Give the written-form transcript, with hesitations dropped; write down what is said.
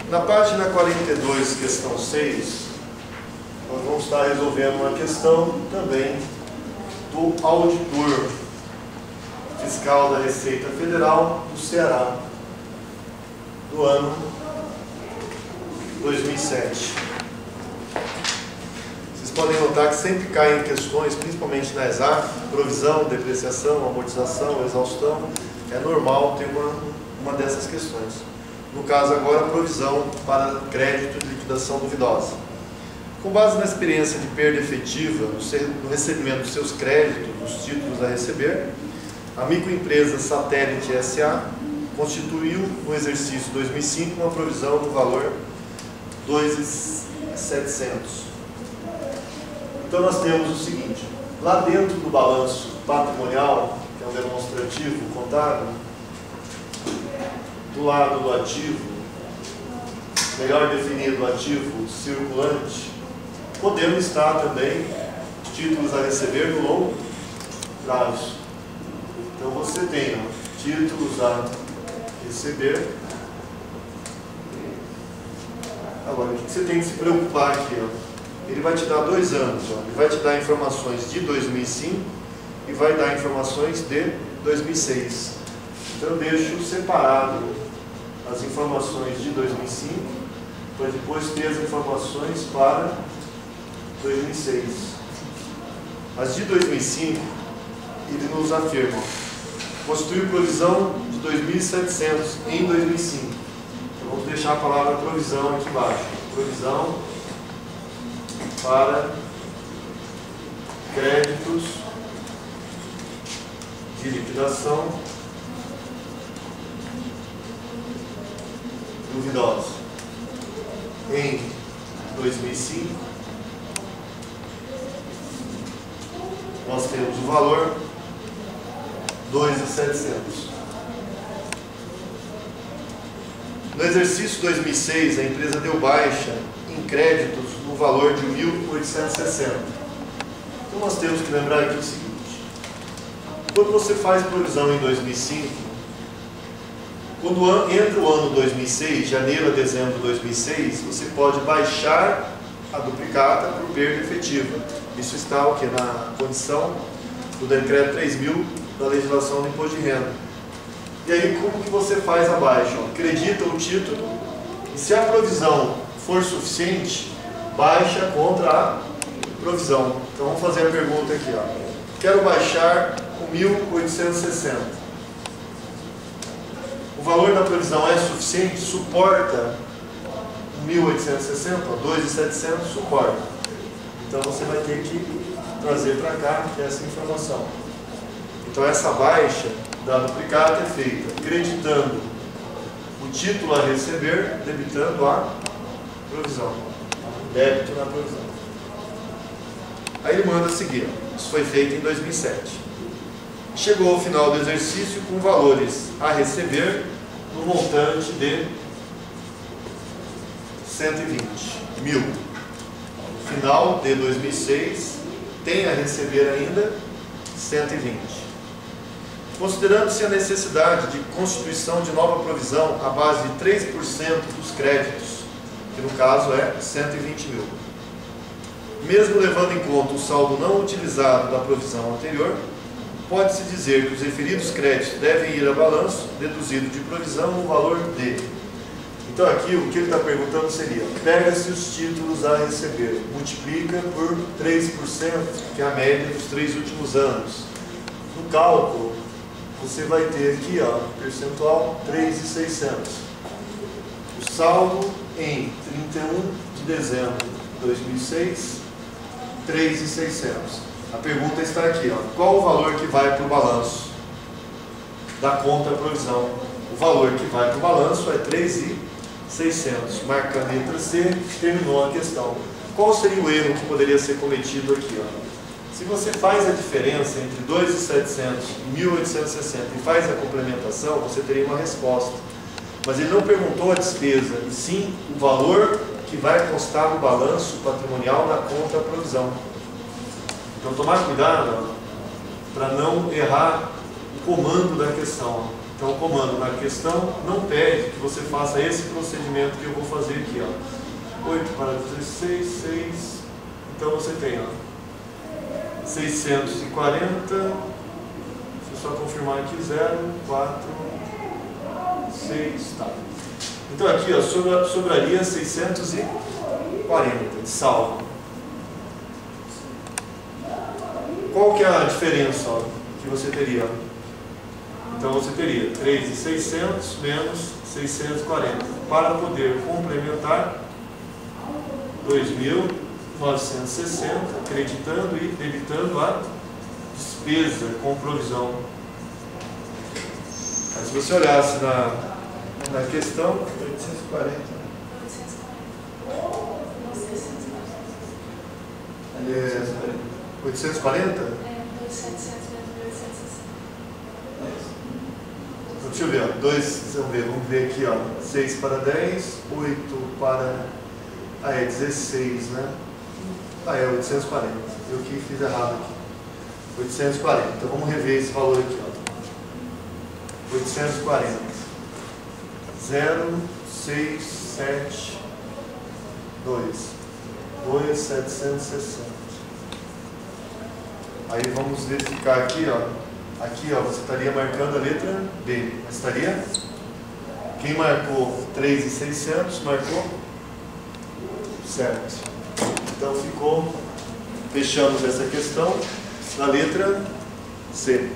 Na página 42, questão 6, nós vamos estar resolvendo uma questão também do auditor fiscal da Receita Federal do Ceará, do ano 2007. Vocês podem notar que sempre caem questões, principalmente na exato, provisão, depreciação, amortização, exaustão. É normal ter uma dessas questões. No caso agora, provisão para crédito de liquidação duvidosa. Com base na experiência de perda efetiva no recebimento dos seus créditos, dos títulos a receber, a microempresa Satélite S.A. constituiu no exercício 2005 uma provisão no valor 2.700. Então nós temos o seguinte: lá dentro do balanço patrimonial, que é um demonstrativo contábil, do lado do ativo, melhor definido, ativo circulante, podemos estar também títulos a receber no longo prazo. Então você tem títulos a receber. Agora, o que você tem que se preocupar aqui? Ele vai te dar 2 anos. Ele vai te dar informações de 2005 e vai dar informações de 2006. Então eu deixo separado as informações de 2005 para depois ter as informações para 2006. As de 2005, ele nos afirma: constituiu provisão de 2.700 em 2005. Então vamos deixar a palavra provisão aqui embaixo. Provisão para créditos de liquidação duvidosa em 2005. Nós temos o valor 2.700. No exercício 2006, a empresa deu baixa em créditos no valor de 1.860. Então nós temos que lembrar aqui o seguinte: quando você faz provisão em 2005, quando entra o ano 2006, janeiro a dezembro de 2006, você pode baixar a duplicata por perda efetiva. Isso está o que? Na condição do decreto 3.000 da legislação do imposto de renda. E aí, como que você faz a baixa? Acredita o título e, se a provisão for suficiente, baixa contra a provisão. Então vamos fazer a pergunta aqui. Quero baixar o 1.860. O valor da provisão é suficiente? Suporta 1.860? 2.700 suporta. Então você vai ter que trazer para cá essa informação. Então essa baixa da duplicata é feita acreditando o título a receber, debitando a provisão. Débito na provisão. Aí ele manda seguir. Isso foi feito em 2007. Chegou ao final do exercício com valores a receber no montante de 120.000. No final de 2006, tem a receber ainda 120. Considerando-se a necessidade de constituição de nova provisão à base de 3% dos créditos, que no caso é 120.000. Mesmo levando em conta o saldo não utilizado da provisão anterior, pode-se dizer que os referidos créditos devem ir a balanço, deduzido de provisão no valor de. Então aqui o que ele está perguntando seria: pega-se os títulos a receber, multiplica por 3%, que é a média dos 3 últimos anos. No cálculo, você vai ter aqui, percentual 3.600. O saldo em 31 de dezembro de 2006, 3.600. A pergunta está aqui, qual o valor que vai para o balanço da conta provisão? O valor que vai para o balanço é 3.600. Marca a letra C, terminou a questão. Qual seria o erro que poderia ser cometido aqui? Se você faz a diferença entre 2.700 e 1.860 e faz a complementação, você teria uma resposta. Mas ele não perguntou a despesa, e sim o valor que vai constar no balanço patrimonial da conta provisão. Então tomar cuidado para não errar o comando da questão. Então o comando na questão não pede que você faça esse procedimento que eu vou fazer aqui, ó. 8 para 16, 6. Então você tem, ó, 640. Deixa eu só confirmar aqui, 0, 4, 6, tá. Então aqui, ó, sobraria 640 de saldo. Qual que é a diferença, ó, que você teria? Então você teria 3.600 menos 640 para poder complementar 2.960, acreditando e debitando a despesa com provisão. Mas se você olhasse na questão, 840. 840? Deixa eu ver, ó, vamos ver aqui, ó, 6 para 10, 8 para... é 16, né? É 840, eu que fiz errado aqui. 840, então vamos rever esse valor aqui, ó. 840, 0, 6, 7, 2, 760. Aí vamos verificar aqui, ó. Aqui, ó, você estaria marcando a letra B. Mas estaria? Quem marcou 3.600 marcou? Certo. Então ficou, fechamos essa questão na letra C.